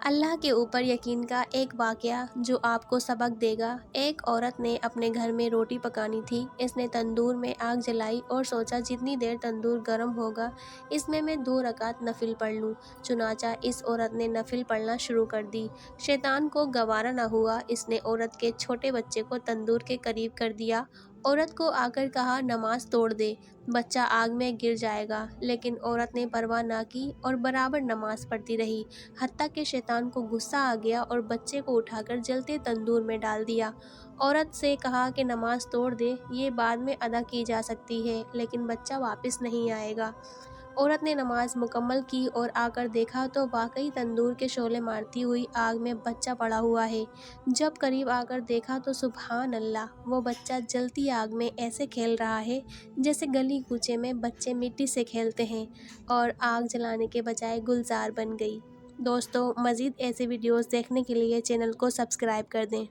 اللہ کے اوپر یقین کا ایک واقعہ جو آپ کو سبق دے گا۔ ایک عورت نے اپنے گھر میں روٹی پکانی تھی۔ اس نے تندور میں آگ جلائی اور سوچا جتنی دیر تندور گرم ہوگا اس میں 2 رکعت نفل پڑھ لوں۔ چنانچہ اس عورت نے نفل پڑھنا شروع کر دی۔ شیطان کو گوارا نہ ہوا، اس نے عورت کے چھوٹے بچے کو تندور کے قریب کر دیا۔ عورت کو آ کر کہا نماز توڑ دے، بچہ آگ میں گر جائے گا، لیکن عورت نے پرواہ نہ کی اور برابر نماز پڑھتی رہی، حتیٰ کہ شیطان کو غصہ آ گیا اور بچے کو اٹھا کر جلتے تندور میں ڈال دیا۔ عورت سے کہا کہ نماز توڑ دے، یہ بعد میں ادا کی جا سکتی ہے لیکن بچہ واپس نہیں آئے گا۔ عورت نے نماز مکمل کی اور آ کر دیکھا تو واقعی تندور کے شعلے مارتی ہوئی آگ میں بچہ پڑا ہوا ہے۔ جب قریب آ کر دیکھا تو سبحان اللہ، وہ بچہ جلتی آگ میں ایسے کھیل رہا ہے جیسے گلی کوچے میں بچے مٹی سے کھیلتے ہیں، اور آگ جلانے کے بجائے گلزار بن گئی۔ دوستو، مزید ایسے ویڈیوز دیکھنے کے لیے چینل کو سبسکرائب کر دیں۔